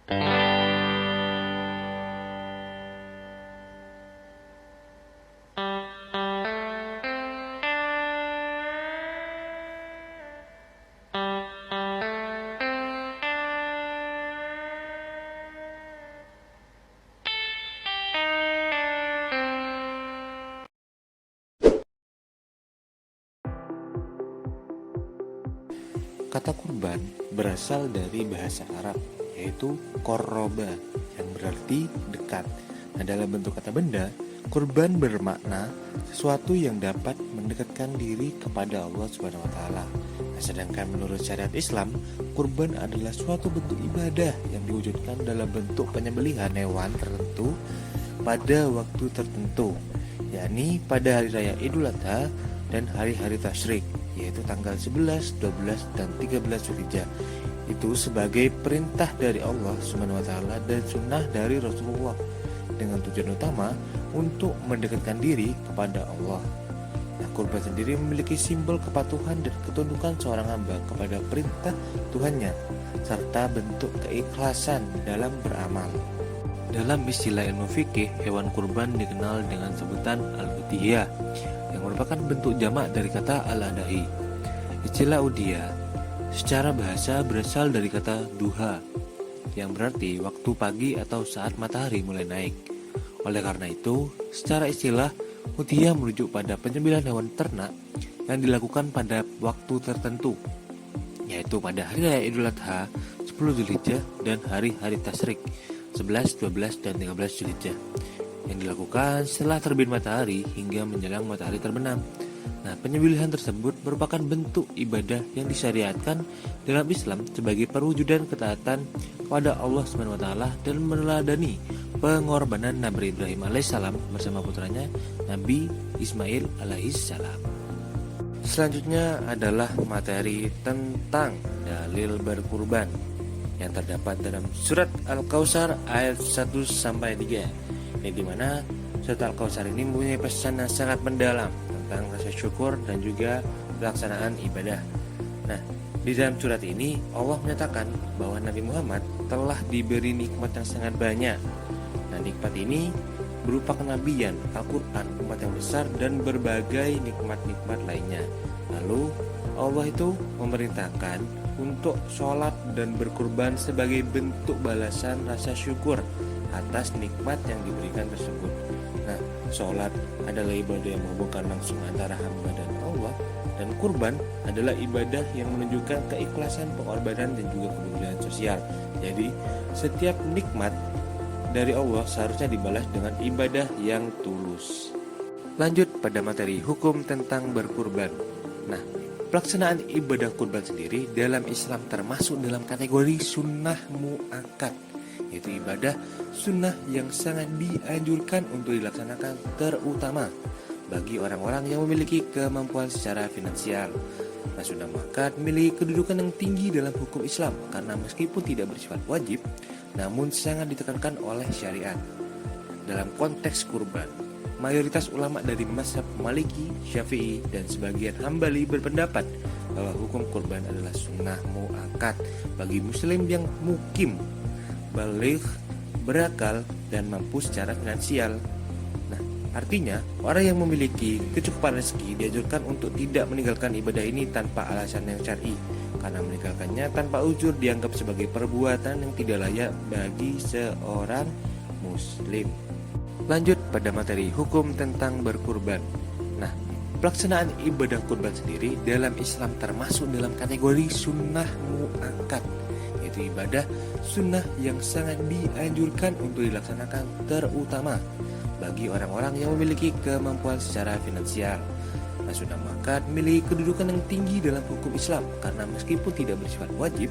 Kata kurban berasal dari bahasa Arab, yaitu korroba, yang berarti dekat. Nah, dalam bentuk kata benda, kurban bermakna sesuatu yang dapat mendekatkan diri kepada Allah Subhanahu wa taala. Nah, sedangkan menurut syariat Islam, kurban adalah suatu bentuk ibadah yang diwujudkan dalam bentuk penyembelihan hewan tertentu pada waktu tertentu, yakni pada hari raya Idul Adha dan hari-hari tasyrik, yaitu tanggal 11, 12, dan 13 Zulhijjah. Itu sebagai perintah dari Allah Subhanahu wa taala dan sunnah dari Rasulullah, dengan tujuan utama untuk mendekatkan diri kepada Allah. Nah, kurban sendiri memiliki simbol kepatuhan dan ketundukan seorang hamba kepada perintah Tuhannya, serta bentuk keikhlasan dalam beramal. Dalam istilah ilmu fikih, hewan kurban dikenal dengan sebutan al-udhiyah, yang merupakan bentuk jamak dari kata al-adahi. Istilah udhiyah secara bahasa berasal dari kata duha, yang berarti waktu pagi atau saat matahari mulai naik. Oleh karena itu, secara istilah, udhiyah merujuk pada penyembelihan hewan ternak yang dilakukan pada waktu tertentu, yaitu pada hari raya Idul Adha, 10 Zulhijjah, dan hari-hari tasyrik, 11, 12, dan 13 Zulhijjah, yang dilakukan setelah terbit matahari hingga menjelang matahari terbenam. Nah, penyembelihan tersebut merupakan bentuk ibadah yang disyariatkan dalam Islam sebagai perwujudan ketaatan kepada Allah SWT dan meneladani pengorbanan Nabi Ibrahim alaihissalam bersama putranya Nabi Ismail alaihissalam. Selanjutnya adalah materi tentang dalil berkurban yang terdapat dalam surat Al-Kautsar ayat 1-3, yang dimana surat Al-Kautsar ini mempunyai pesan yang sangat mendalam tentang rasa syukur dan juga pelaksanaan ibadah. Nah, di dalam surat ini Allah menyatakan bahwa Nabi Muhammad telah diberi nikmat yang sangat banyak. Nah, nikmat ini berupa kenabian, Al-Quran, nikmat yang besar, dan berbagai nikmat-nikmat lainnya. Lalu Allah itu memerintahkan untuk sholat dan berkurban sebagai bentuk balasan rasa syukur atas nikmat yang diberikan tersebut. Nah, sholat adalah ibadah yang menghubungkan langsung antara hamba dan Allah, dan kurban adalah ibadah yang menunjukkan keikhlasan, pengorbanan, dan juga kepedulian sosial. Jadi, setiap nikmat dari Allah seharusnya dibalas dengan ibadah yang tulus. Lanjut pada materi hukum tentang berkurban. Nah, pelaksanaan ibadah kurban sendiri dalam Islam termasuk dalam kategori sunnah mu'akkad, yaitu ibadah sunnah yang sangat dianjurkan untuk dilaksanakan, terutama bagi orang-orang yang memiliki kemampuan secara finansial. Nah, sunnah mu'akkad memiliki kedudukan yang tinggi dalam hukum Islam karena meskipun tidak bersifat wajib, namun sangat ditekankan oleh syariat. Dalam konteks kurban, mayoritas ulama dari mazhab Maliki, Syafi'i, dan sebagian Hambali berpendapat bahwa hukum kurban adalah sunnah mu'akkad bagi muslim yang mukim, baligh, berakal, dan mampu secara finansial. Nah, artinya orang yang memiliki kecukupan rezeki dianjurkan untuk tidak meninggalkan ibadah ini tanpa alasan yang syar'i, karena meninggalkannya tanpa uzur dianggap sebagai perbuatan yang tidak layak bagi seorang muslim. Lanjut pada materi hukum tentang berkurban. Nah, pelaksanaan ibadah kurban sendiri dalam Islam termasuk dalam kategori sunnah mu'akkad, yaitu ibadah sunnah yang sangat dianjurkan untuk dilaksanakan, terutama bagi orang-orang yang memiliki kemampuan secara finansial. Nah, sunnah mu'akkad memiliki kedudukan yang tinggi dalam hukum Islam karena meskipun tidak bersifat wajib,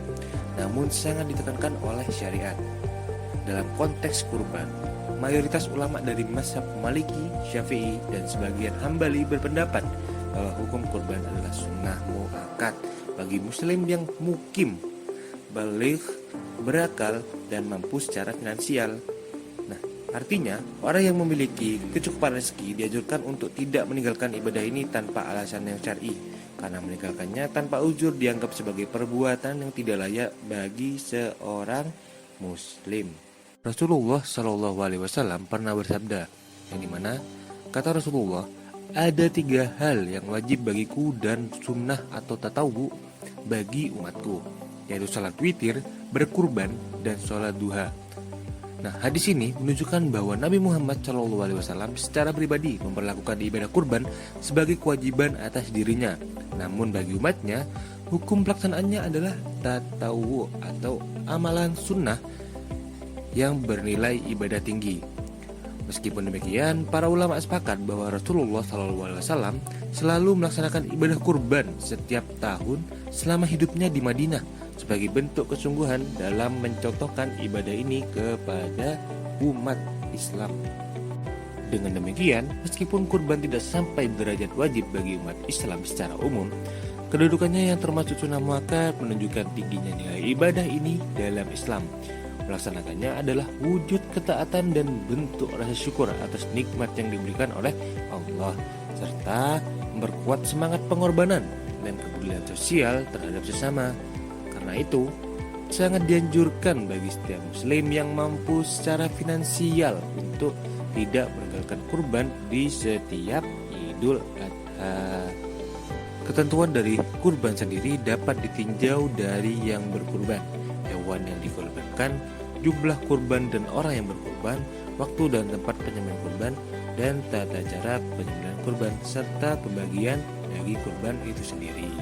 namun sangat ditekankan oleh syariat. Dalam konteks kurban, mayoritas ulama dari mazhab Maliki, Syafi'i, dan sebagian Hambali berpendapat bahwa hukum kurban adalah sunnah mu'akkad bagi muslim yang mukim, baligh, berakal, dan mampu secara finansial. Nah, artinya orang yang memiliki kecukupan rezeki dianjurkan untuk tidak meninggalkan ibadah ini tanpa alasan yang syar'i, karena meninggalkannya tanpa uzur dianggap sebagai perbuatan yang tidak layak bagi seorang Muslim. Rasulullah Shallallahu Alaihi Wasallam pernah bersabda, yang dimana kata Rasulullah, ada 3 hal yang wajib bagiku dan sunnah atau tatawu bagi umatku, yaitu salat witir, berkurban, dan sholat duha. Nah, hadis ini menunjukkan bahwa Nabi Muhammad SAW secara pribadi memperlakukan ibadah kurban sebagai kewajiban atas dirinya. Namun bagi umatnya, hukum pelaksanaannya adalah tatawu atau amalan sunnah yang bernilai ibadah tinggi. Meskipun demikian, para ulama sepakat bahwa Rasulullah SAW selalu melaksanakan ibadah kurban setiap tahun selama hidupnya di Madinah sebagai bentuk kesungguhan dalam mencontohkan ibadah ini kepada umat Islam. Dengan demikian, meskipun kurban tidak sampai derajat wajib bagi umat Islam secara umum, kedudukannya yang termasuk sunnah muakkad menunjukkan tingginya nilai ibadah ini dalam Islam. Melaksanakannya adalah wujud ketaatan dan bentuk rasa syukur atas nikmat yang diberikan oleh Allah, serta memperkuat semangat pengorbanan dan kepedulian sosial terhadap sesama. Karena itu, sangat dianjurkan bagi setiap muslim yang mampu secara finansial untuk tidak meninggalkan kurban di setiap Idul Adha. Ketentuan dari kurban sendiri dapat ditinjau dari yang berkurban, hewan yang dikorbankan, jumlah kurban dan orang yang berkurban, waktu dan tempat penyembelihan kurban, dan tata cara penyembelihan kurban serta pembagian daging kurban itu sendiri.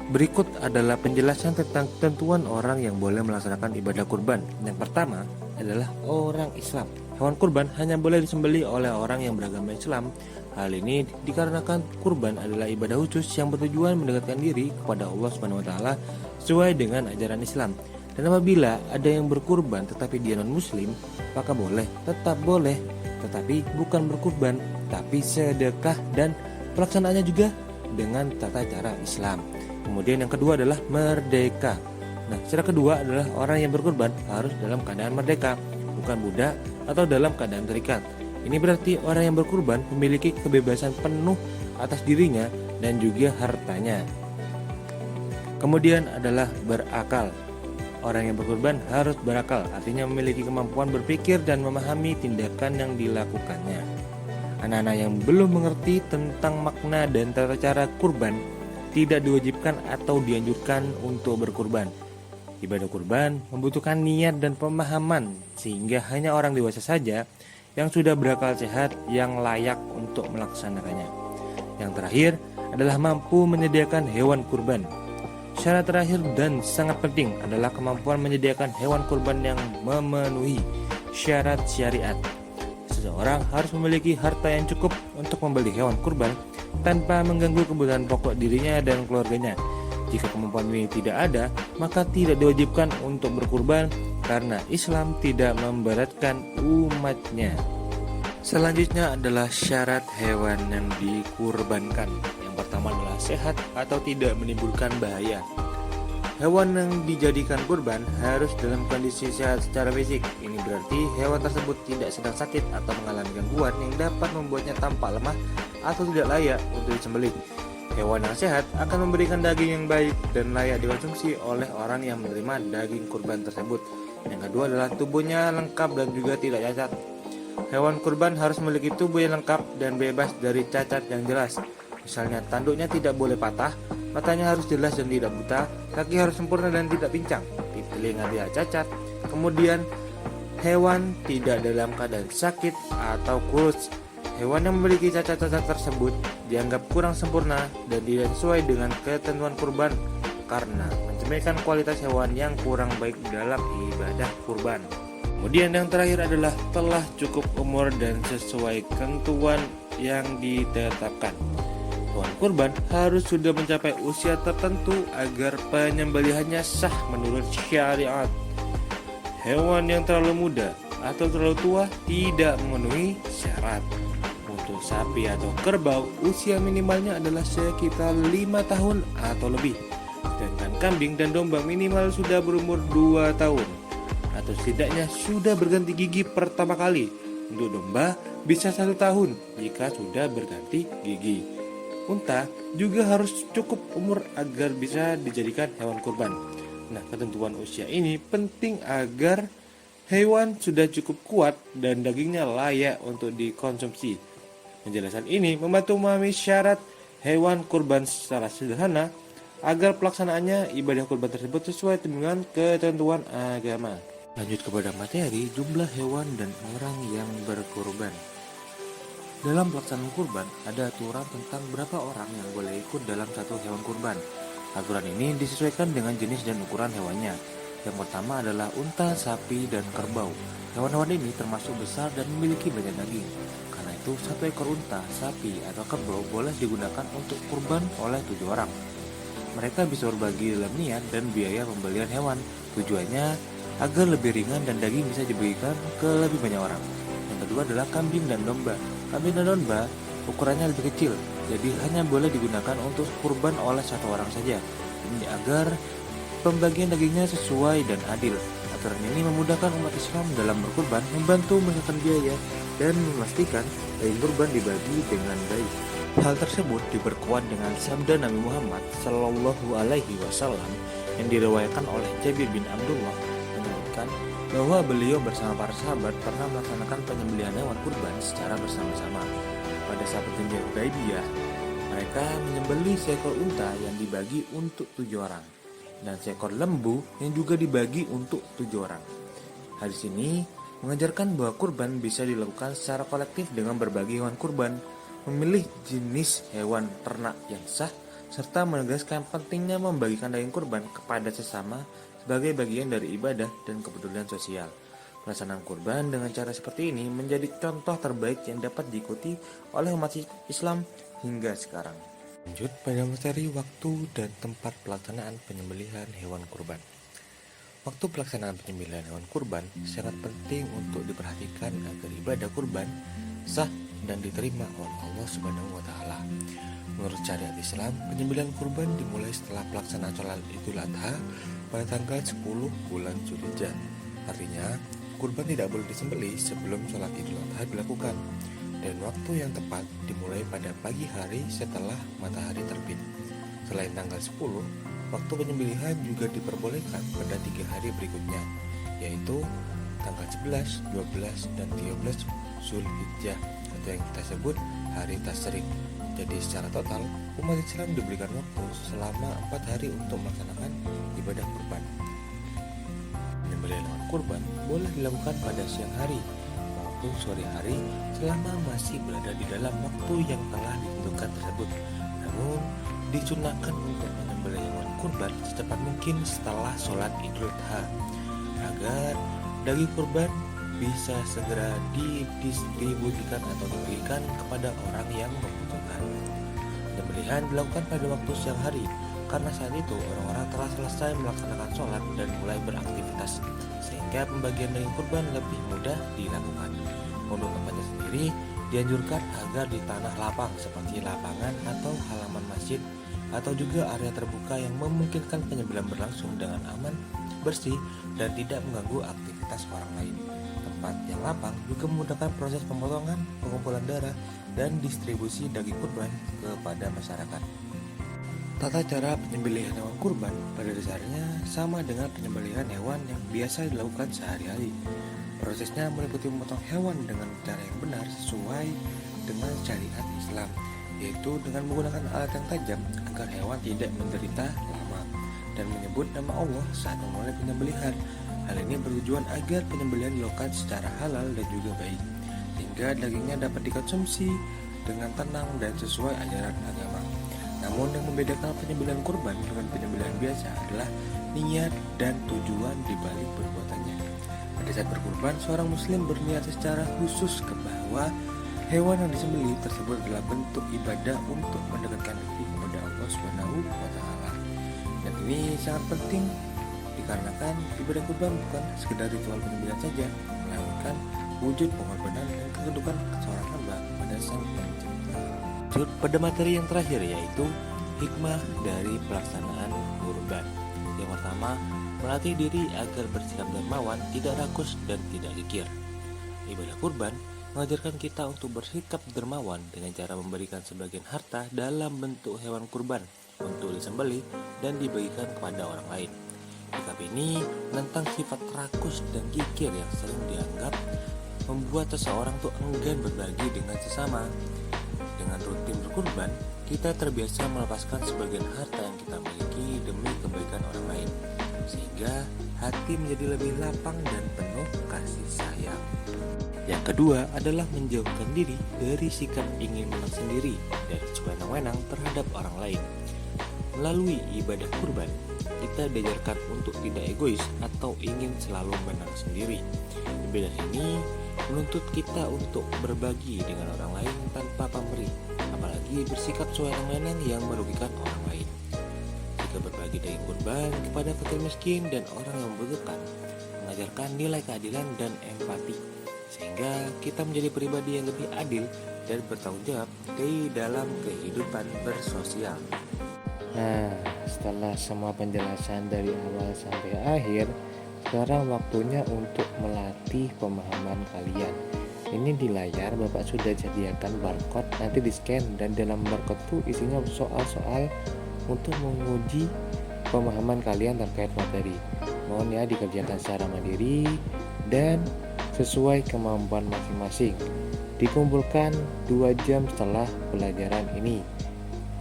Berikut adalah penjelasan tentang ketentuan orang yang boleh melaksanakan ibadah kurban. Yang pertama adalah orang Islam. Hewan kurban hanya boleh disembelih oleh orang yang beragama Islam. Hal ini dikarenakan kurban adalah ibadah khusus yang bertujuan mendekatkan diri kepada Allah SWT sesuai dengan ajaran Islam. Dan apabila ada yang berkurban tetapi dia non-muslim, maka tetap boleh, tetapi bukan berkurban, tapi sedekah dan pelaksanaannya juga dengan tata cara Islam. Kemudian yang kedua adalah merdeka. Nah, cara kedua adalah orang yang berkurban harus dalam keadaan merdeka, bukan budak atau dalam keadaan terikat. Ini berarti orang yang berkurban memiliki kebebasan penuh atas dirinya dan juga hartanya. Kemudian adalah berakal. Orang yang berkurban harus berakal, artinya memiliki kemampuan berpikir dan memahami tindakan yang dilakukannya. Anak-anak yang belum mengerti tentang makna dan tata cara kurban tidak diwajibkan atau dianjurkan untuk berkurban. Ibadah kurban membutuhkan niat dan pemahaman, sehingga hanya orang dewasa saja yang sudah berakal sehat yang layak untuk melaksanakannya. Yang terakhir adalah mampu menyediakan hewan kurban. Syarat terakhir dan sangat penting adalah kemampuan menyediakan hewan kurban yang memenuhi syarat syariat. Seseorang harus memiliki harta yang cukup untuk membeli hewan kurban tanpa mengganggu kebutuhan pokok dirinya dan keluarganya. Jika kemampuan ini tidak ada, maka tidak diwajibkan untuk berkurban karena Islam tidak memberatkan umatnya. Selanjutnya adalah syarat hewan yang dikurbankan. Yang pertama adalah sehat atau tidak menimbulkan bahaya. Hewan yang dijadikan kurban harus dalam kondisi sehat secara fisik. Ini berarti hewan tersebut tidak sedang sakit atau mengalami gangguan yang dapat membuatnya tampak lemah atau tidak layak untuk disembelih. Hewan yang sehat akan memberikan daging yang baik dan layak dikonsumsi oleh orang yang menerima daging kurban tersebut. Yang kedua adalah tubuhnya lengkap dan juga tidak cacat. Hewan kurban harus memiliki tubuh yang lengkap dan bebas dari cacat yang jelas. Misalnya tanduknya tidak boleh patah, matanya harus jelas dan tidak buta, kaki harus sempurna dan tidak pincang, di telinga tidak cacat. Kemudian hewan tidak dalam keadaan sakit atau kurus. Hewan yang memiliki cacat-cacat tersebut dianggap kurang sempurna dan tidak sesuai dengan ketentuan kurban karena mencerminkan kualitas hewan yang kurang baik dalam ibadah kurban. Kemudian yang terakhir adalah telah cukup umur dan sesuai ketentuan yang ditetapkan. Hewan kurban harus sudah mencapai usia tertentu agar penyembelihannya sah menurut syariat. Hewan yang terlalu muda atau terlalu tua tidak memenuhi syarat. Untuk sapi atau kerbau, usia minimalnya adalah sekitar 5 tahun atau lebih. Sedangkan kambing dan domba minimal sudah berumur 2 tahun atau setidaknya sudah berganti gigi pertama kali. Untuk domba bisa 1 tahun jika sudah berganti gigi. Unta juga harus cukup umur agar bisa dijadikan hewan kurban. Nah, ketentuan usia ini penting agar hewan sudah cukup kuat dan dagingnya layak untuk dikonsumsi. Penjelasan ini membantu memahami syarat hewan kurban secara sederhana agar pelaksanaannya ibadah kurban tersebut sesuai dengan ketentuan agama. Lanjut kepada materi jumlah hewan dan orang yang berkurban. Dalam pelaksanaan kurban, ada aturan tentang berapa orang yang boleh ikut dalam satu hewan kurban. Aturan ini disesuaikan dengan jenis dan ukuran hewannya. Yang pertama adalah unta, sapi, dan kerbau. Hewan-hewan ini termasuk besar dan memiliki banyak daging. Karena itu, satu ekor unta, sapi, atau kerbau boleh digunakan untuk kurban oleh 7 orang. Mereka bisa berbagi dalam niat dan biaya pembelian hewan. Tujuannya agar lebih ringan dan daging bisa dibagikan ke lebih banyak orang. Yang kedua adalah kambing dan domba. Kambing dan domba ukurannya lebih kecil, jadi hanya boleh digunakan untuk kurban oleh satu orang saja. Ini agar pembagian dagingnya sesuai dan adil. Aturan ini memudahkan umat Islam dalam berkurban, membantu menghemat biaya, dan memastikan daging kurban dibagi dengan baik. Hal tersebut diperkuat dengan sabda Nabi Muhammad Shallallahu Alaihi Wasallam yang diriwayatkan oleh Jabir bin Abdullah, menyebutkan bahwa beliau bersama para sahabat pernah melaksanakan penyembelihan hewan kurban secara bersama-sama. Pada saat perjanjian Hudaybiyah, mereka menyembelih seekor unta yang dibagi untuk 7 orang dan seekor lembu yang juga dibagi untuk 7 orang. Hadis ini mengajarkan bahwa kurban bisa dilakukan secara kolektif dengan berbagi hewan kurban, memilih jenis hewan ternak yang sah, serta menegaskan pentingnya membagikan daging kurban kepada sesama sebagai bagian dari ibadah dan kepedulian sosial. Pelaksanaan kurban dengan cara seperti ini menjadi contoh terbaik yang dapat diikuti oleh umat Islam hingga sekarang. Lanjut pada materi waktu dan tempat pelaksanaan penyembelihan hewan kurban. Waktu pelaksanaan penyembelihan hewan kurban sangat penting untuk diperhatikan agar ibadah kurban sah dan diterima oleh Allah Subhanahu wa taala. Menurut syariat Islam, penyembelihan kurban dimulai setelah pelaksanaan sholat Idul Adha pada tanggal 10 bulan Dzulhijjah. Artinya, kurban tidak boleh disembelih sebelum sholat Idul Adha dilakukan. Dan waktu yang tepat dimulai pada pagi hari setelah matahari terbit. Selain tanggal 10, waktu penyembelihan juga diperbolehkan pada 3 hari berikutnya, yaitu tanggal 11, 12, dan 13 Dzulhijjah atau yang kita sebut hari Tasyrik. Jadi secara total, umat Islam diberikan waktu selama 4 hari untuk melaksanakan ibadah kurban. Penyembelihan hewan kurban boleh dilakukan pada siang hari maupun sore hari selama masih berada di dalam waktu yang telah ditentukan tersebut. Namun, disunahkan untuk menyembelih hewan kurban secepat mungkin setelah sholat Idul Adha agar daging kurban bisa segera didistribusikan atau diberikan kepada orang yang membutuhkan. Penyembelihan dilakukan pada waktu siang hari karena saat itu orang-orang telah selesai melaksanakan sholat dan mulai beraktivitas, sehingga pembagian daging kurban lebih mudah dilakukan. Untuk tempatnya sendiri dianjurkan agar di tanah lapang seperti lapangan atau halaman masjid, atau juga area terbuka yang memungkinkan penyembelihan berlangsung dengan aman, bersih, dan tidak mengganggu aktivitas orang lain. Tempat yang lapang juga memudahkan proses pemotongan, pengumpulan darah, dan distribusi daging kurban kepada masyarakat. Tata cara penyembelihan hewan kurban pada dasarnya sama dengan penyembelihan hewan yang biasa dilakukan sehari-hari. Prosesnya meliputi memotong hewan dengan cara yang benar sesuai dengan syariat Islam, yaitu dengan menggunakan alat yang tajam agar hewan tidak menderita lama, dan menyebut nama Allah saat memulai penyembelihan. Hal ini bertujuan agar penyembelihan dilakukan secara halal dan juga baik, sehingga dagingnya dapat dikonsumsi dengan tenang dan sesuai ajaran agama. Namun yang membedakan penyembelihan kurban dengan penyembelihan biasa adalah niat dan tujuan dibalik perbuatannya. Pada saat berkurban, seorang muslim berniat secara khusus bahwa hewan yang disembelih tersebut adalah bentuk ibadah untuk mendekatkan diri kepada Allah Subhanahu wa taala. Dan ini sangat penting dikarenakan ibadah kurban bukan sekedar ritual penyembelihan saja, melainkan wujud pengorbanan dan ketundukan seorang hamba pada Sang Pencipta. Pada materi yang terakhir, yaitu hikmah dari pelaksanaan kurban. Yang pertama, melatih diri agar bersikap dermawan, tidak rakus dan tidak kikir. Ibadah kurban mengajarkan kita untuk bersikap dermawan dengan cara memberikan sebagian harta dalam bentuk hewan kurban untuk disembelih dan dibagikan kepada orang lain. Sikap ini menentang sifat rakus dan kikir yang sering dianggap membuat seseorang tuh enggan berbagi dengan sesama. Dengan rutin berkurban, kita terbiasa melepaskan sebagian harta yang kita miliki demi kebaikan orang lain, sehingga hati menjadi lebih lapang dan penuh kasih sayang. Yang kedua adalah menjauhkan diri dari sikap ingin menang sendiri dan sewenang-wenang terhadap orang lain. Melalui ibadah kurban, kita diajarkan untuk tidak egois atau ingin selalu menang sendiri. Ibadah ini menuntut kita untuk berbagi dengan orang lain tanpa pamrih, apalagi bersikap sewenang-wenang yang merugikan orang lain. Jika berbagi daging kurban kepada fakir miskin dan orang yang membutuhkan, mengajarkan nilai keadilan dan empati, sehingga kita menjadi pribadi yang lebih adil dan bertanggung jawab di dalam kehidupan bersosial. Nah, setelah semua penjelasan dari awal sampai akhir, sekarang waktunya untuk melatih pemahaman kalian. Ini di layar Bapak sudah sediakan barcode, nanti di scan dan dalam barcode itu isinya soal-soal untuk menguji pemahaman kalian terkait materi. Mohon ya dikerjakan secara mandiri dan sesuai kemampuan masing-masing. Dikumpulkan 2 jam setelah pelajaran ini.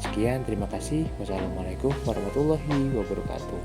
Sekian, terima kasih. Wassalamualaikum warahmatullahi wabarakatuh.